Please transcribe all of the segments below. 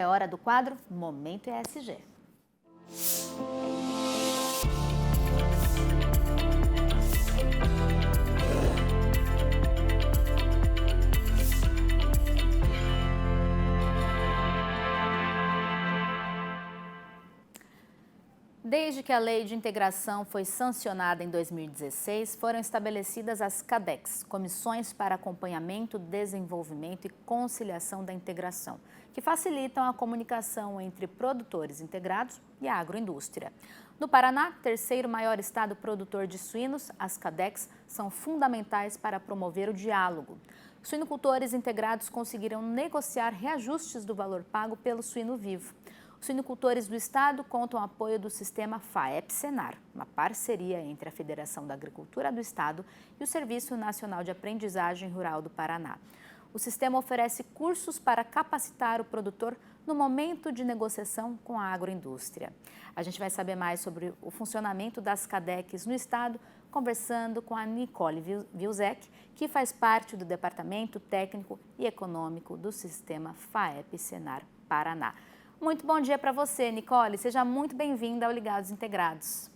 É hora do quadro Momento ESG. Desde que a Lei de Integração foi sancionada em 2016, foram estabelecidas as CADECs, Comissões para Acompanhamento, Desenvolvimento e Conciliação da Integração, que facilitam a comunicação entre produtores integrados e a agroindústria. No Paraná, terceiro maior estado produtor de suínos, as CADECs são fundamentais para promover o diálogo. Suinocultores integrados conseguiram negociar reajustes do valor pago pelo suíno vivo. Os suinocultores do estado contam com o apoio do sistema FAEP-Senar, uma parceria entre a Federação da Agricultura do Estado e o Serviço Nacional de Aprendizagem Rural do Paraná. O sistema oferece cursos para capacitar o produtor no momento de negociação com a agroindústria. A gente vai saber mais sobre o funcionamento das CADECs no estado, conversando com a Nicole Vilzek, que faz parte do Departamento Técnico e Econômico do sistema FAEP-Senar Paraná. Muito bom dia para você, Nicole. Seja muito bem-vinda ao Ligados Integrados.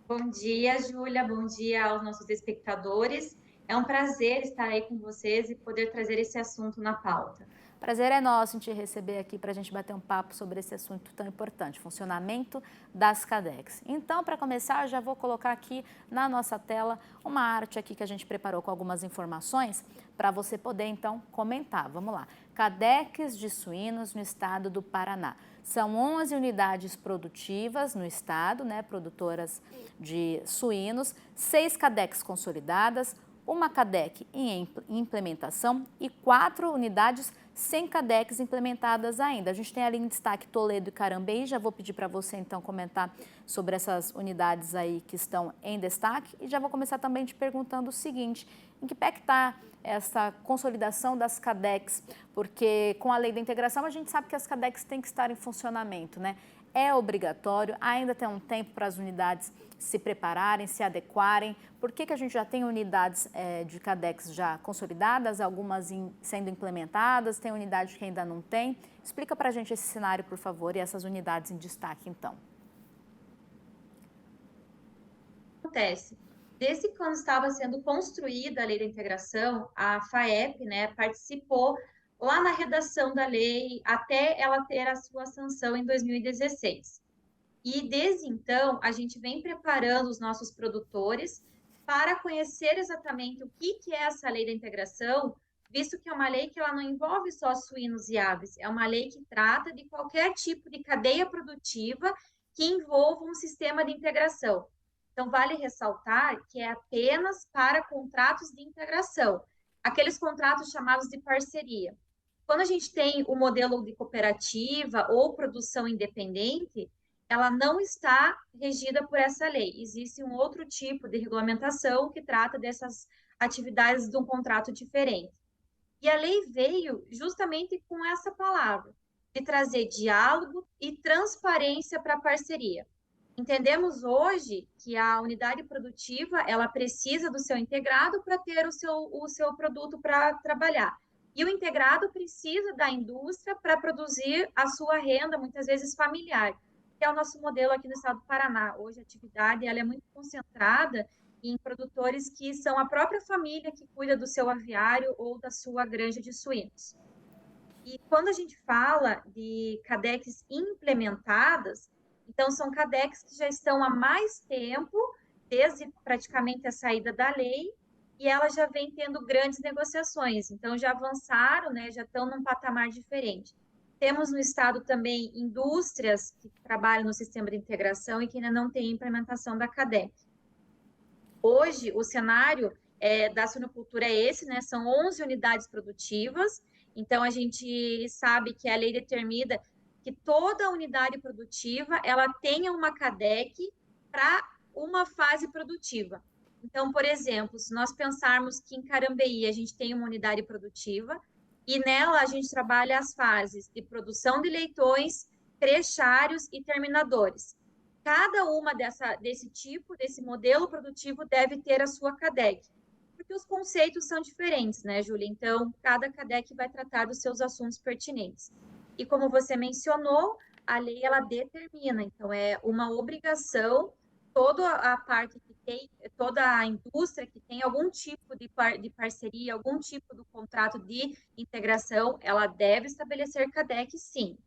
Bom dia, Júlia. Bom dia aos nossos espectadores. É um prazer estar aí com vocês e poder trazer esse assunto na pauta. Prazer é nosso em te receber aqui para a gente bater um papo sobre esse assunto tão importante, funcionamento das CADECs. Então, para começar, já vou colocar aqui na nossa tela uma arte aqui que a gente preparou com algumas informações para você poder, então, comentar. Vamos lá. CADECs de suínos no estado do Paraná. São 11 unidades produtivas no estado, produtoras de suínos, 6 CADECs consolidadas, uma CADEC em implementação e 4 unidades sem CADECs implementadas ainda. A gente tem ali em destaque Toledo e Carambeí. Já vou pedir para você então comentar sobre essas unidades aí que estão em destaque e já vou começar também te perguntando o seguinte: em que pé que está essa consolidação das CADECs? Porque com a Lei da Integração a gente sabe que as CADECs têm que estar em funcionamento, É obrigatório, ainda tem um tempo para as unidades se prepararem, se adequarem. Por que a gente já tem unidades de CADECs já consolidadas, algumas sendo implementadas, tem unidade que ainda não tem? Explica para a gente esse cenário, por favor, e essas unidades em destaque, então. Acontece. Desde quando estava sendo construída a Lei da Integração, a FAEP, participou lá na redação da lei até ela ter a sua sanção em 2016. E desde então, a gente vem preparando os nossos produtores para conhecer exatamente o que é essa lei da integração, visto que é uma lei que ela não envolve só suínos e aves, é uma lei que trata de qualquer tipo de cadeia produtiva que envolva um sistema de integração. Então, vale ressaltar que é apenas para contratos de integração, aqueles contratos chamados de parceria. Quando a gente tem o modelo de cooperativa ou produção independente, ela não está regida por essa lei. Existe um outro tipo de regulamentação que trata dessas atividades de um contrato diferente. E a lei veio justamente com essa palavra, de trazer diálogo e transparência para a parceria. Entendemos hoje que a unidade produtiva, ela precisa do seu integrado para ter o seu produto para trabalhar. E o integrado precisa da indústria para produzir a sua renda, muitas vezes familiar, que é o nosso modelo aqui no estado do Paraná. Hoje a atividade ela é muito concentrada em produtores que são a própria família que cuida do seu aviário ou da sua granja de suínos. E quando a gente fala de CADECs implementadas, então são CADECs que já estão há mais tempo, desde praticamente a saída da lei, e ela já vem tendo grandes negociações, então já avançaram, já estão num patamar diferente. Temos no estado também indústrias que trabalham no sistema de integração e que ainda não têm implementação da CADEC. Hoje, o cenário da suinocultura é esse, são 11 unidades produtivas, então a gente sabe que a lei determina que toda unidade produtiva ela tenha uma CADEC para uma fase produtiva. Então, por exemplo, se nós pensarmos que em Carambeí a gente tem uma unidade produtiva e nela a gente trabalha as fases de produção de leitões, crechários e terminadores. Cada uma desse modelo produtivo deve ter a sua CADEC, porque os conceitos são diferentes, Júlia? Então, cada CADEC vai tratar dos seus assuntos pertinentes. E como você mencionou, a lei ela determina, então é uma obrigação toda a parte que tem, toda a indústria que tem algum tipo de parceria, algum tipo do contrato de integração, ela deve estabelecer CADEC, sim.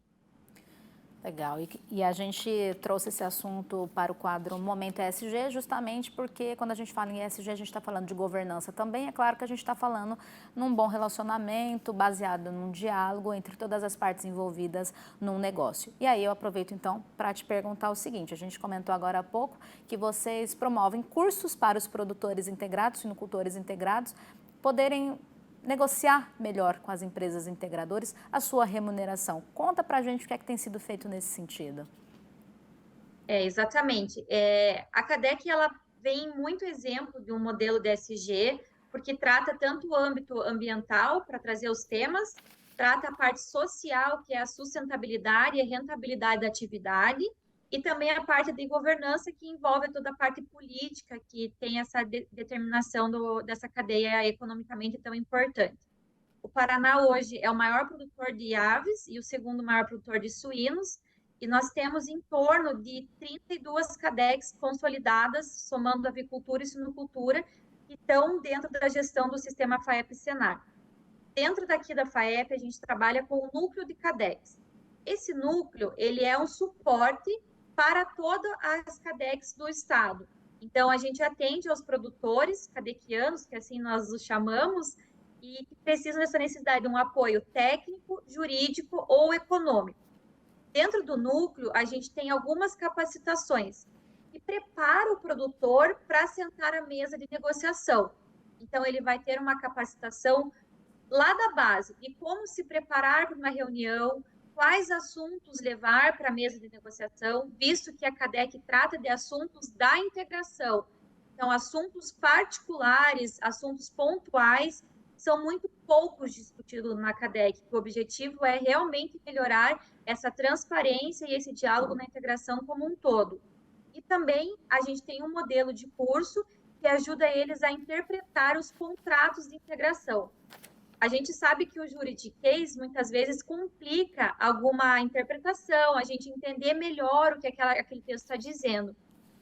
Legal. E a gente trouxe esse assunto para o quadro Momento ESG justamente porque quando a gente fala em ESG, a gente está falando de governança também. É claro que a gente está falando num bom relacionamento baseado num diálogo entre todas as partes envolvidas num negócio. E aí eu aproveito então para te perguntar o seguinte, a gente comentou agora há pouco que vocês promovem cursos para os produtores integrados, suinocultores integrados, poderem negociar melhor com as empresas integradoras a sua remuneração. Conta pra gente o que é que tem sido feito nesse sentido. Exatamente. A CADEC, ela vem muito exemplo de um modelo de ESG, porque trata tanto o âmbito ambiental, para trazer os temas, trata a parte social, que é a sustentabilidade e a rentabilidade da atividade, e também a parte de governança, que envolve toda a parte política, que tem essa determinação dessa cadeia economicamente tão importante. O Paraná hoje é o maior produtor de aves e o segundo maior produtor de suínos, e nós temos em torno de 32 CADECs consolidadas, somando avicultura e suinocultura, que estão dentro da gestão do sistema FAEP-Senar. Dentro daqui da FAEP, a gente trabalha com o núcleo de CADECs. Esse núcleo, ele é um suporte para todas as CADECs do estado. Então, a gente atende aos produtores cadequianos, que assim nós os chamamos, e que precisam dessa necessidade de um apoio técnico, jurídico ou econômico. Dentro do núcleo, a gente tem algumas capacitações que prepara o produtor para sentar à mesa de negociação. Então, ele vai ter uma capacitação lá da base de como se preparar para uma reunião, quais assuntos levar para a mesa de negociação, visto que a CADEC trata de assuntos da integração. Então, assuntos particulares, assuntos pontuais, são muito poucos discutidos na CADEC. O objetivo é realmente melhorar essa transparência e esse diálogo na integração como um todo. E também a gente tem um modelo de curso que ajuda eles a interpretar os contratos de integração. A gente sabe que o juridiquês muitas vezes complica alguma interpretação, a gente entender melhor o que aquele texto está dizendo.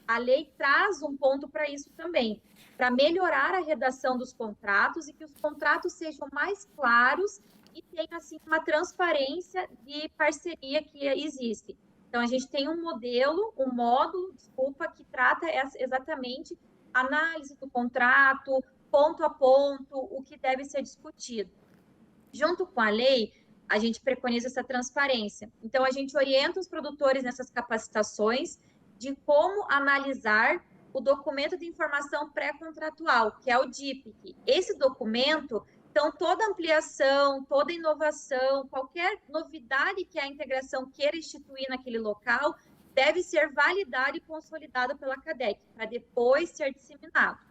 A lei traz um ponto para isso também, para melhorar a redação dos contratos e que os contratos sejam mais claros e tenham assim uma transparência de parceria que existe. Então a gente tem um modelo, um módulo, desculpa, que trata exatamente a análise do contrato, ponto a ponto, o que deve ser discutido. Junto com a lei, a gente preconiza essa transparência. Então, a gente orienta os produtores nessas capacitações de como analisar o documento de informação pré-contratual, que é o DIPIC. Esse documento, então, toda ampliação, toda inovação, qualquer novidade que a integração queira instituir naquele local, deve ser validada e consolidada pela CADEC, para depois ser disseminado.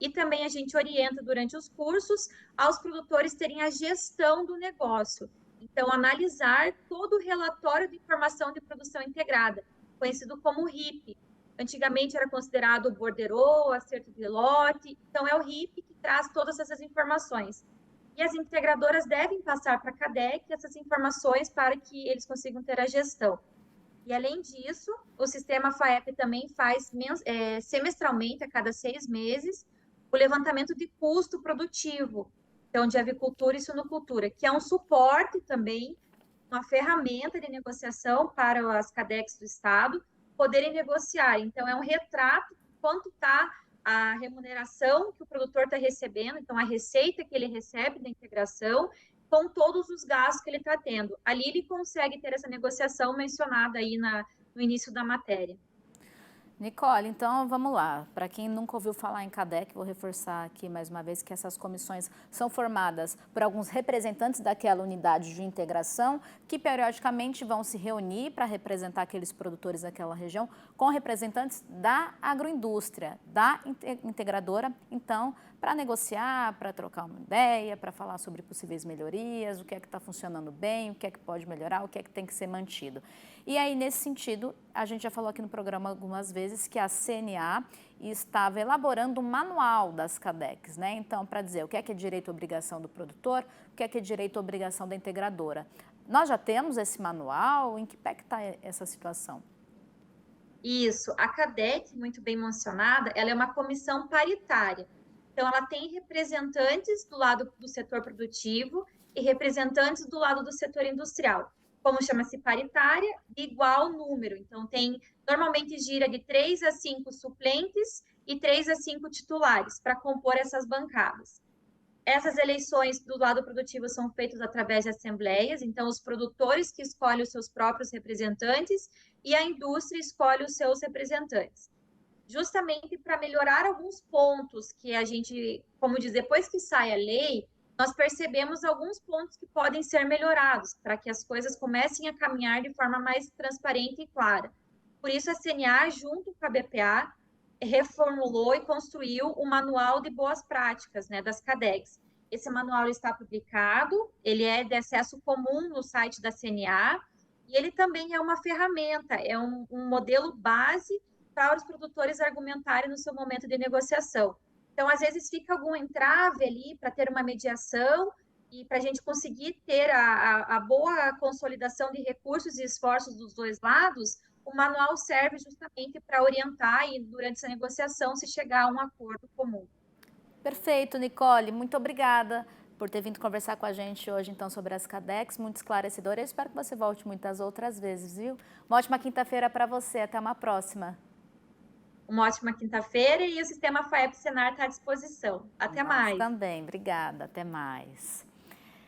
E também a gente orienta durante os cursos aos produtores terem a gestão do negócio. Então, analisar todo o relatório de informação de produção integrada, conhecido como RIP. Antigamente era considerado o borderô, acerto de lote. Então, é o RIP que traz todas essas informações. E as integradoras devem passar para a CADEC essas informações para que eles consigam ter a gestão. E, além disso, o sistema FAEP também faz semestralmente, a cada 6 meses, o levantamento de custo produtivo, então, de avicultura e suinocultura, que é um suporte também, uma ferramenta de negociação para as CADECs do Estado poderem negociar. Então, é um retrato de quanto está a remuneração que o produtor está recebendo, então, a receita que ele recebe da integração, com todos os gastos que ele está tendo. Ali ele consegue ter essa negociação mencionada aí no início da matéria. Nicole, então vamos lá. Para quem nunca ouviu falar em CADEC, vou reforçar aqui mais uma vez que essas comissões são formadas por alguns representantes daquela unidade de integração que periodicamente vão se reunir para representar aqueles produtores daquela região com representantes da agroindústria, da integradora, então, para negociar, para trocar uma ideia, para falar sobre possíveis melhorias, o que é que está funcionando bem, o que é que pode melhorar, o que é que tem que ser mantido. E aí, nesse sentido, a gente já falou aqui no programa algumas vezes que a CNA estava elaborando um manual das CADECs, né? Então, para dizer o que é direito e obrigação do produtor, o que é direito e obrigação da integradora. Nós já temos esse manual? Em que pé que está essa situação? Isso, a CADEC, muito bem mencionada, ela é uma comissão paritária. Então, ela tem representantes do lado do setor produtivo e representantes do lado do setor industrial. Como chama-se paritária, de igual número. Então, normalmente gira de 3 a 5 suplentes e 3 a 5 titulares para compor essas bancadas. Essas eleições do lado produtivo são feitas através de assembleias, então os produtores que escolhem os seus próprios representantes e a indústria escolhe os seus representantes. Justamente para melhorar alguns pontos que a gente, como diz, depois que sai a lei, nós percebemos alguns pontos que podem ser melhorados para que as coisas comecem a caminhar de forma mais transparente e clara. Por isso, a CNA, junto com a BPA, reformulou e construiu o Manual de Boas Práticas, né, das CADECs. Esse manual está publicado, ele é de acesso comum no site da CNA, e ele também é uma ferramenta, é um modelo base para os produtores argumentarem no seu momento de negociação. Então, às vezes, fica algum entrave ali para ter uma mediação e para a gente conseguir ter a boa consolidação de recursos e esforços dos dois lados, o manual serve justamente para orientar e, durante essa negociação, se chegar a um acordo comum. Perfeito, Nicole. Muito obrigada por ter vindo conversar com a gente hoje, então, sobre as CADECs. Muito esclarecedora. Eu espero que você volte muitas outras vezes, viu? Uma ótima quinta-feira para você. Até uma próxima. Uma ótima quinta-feira e o sistema FAEP Senar está à disposição. Até Nós mais. também. Obrigada. Até mais.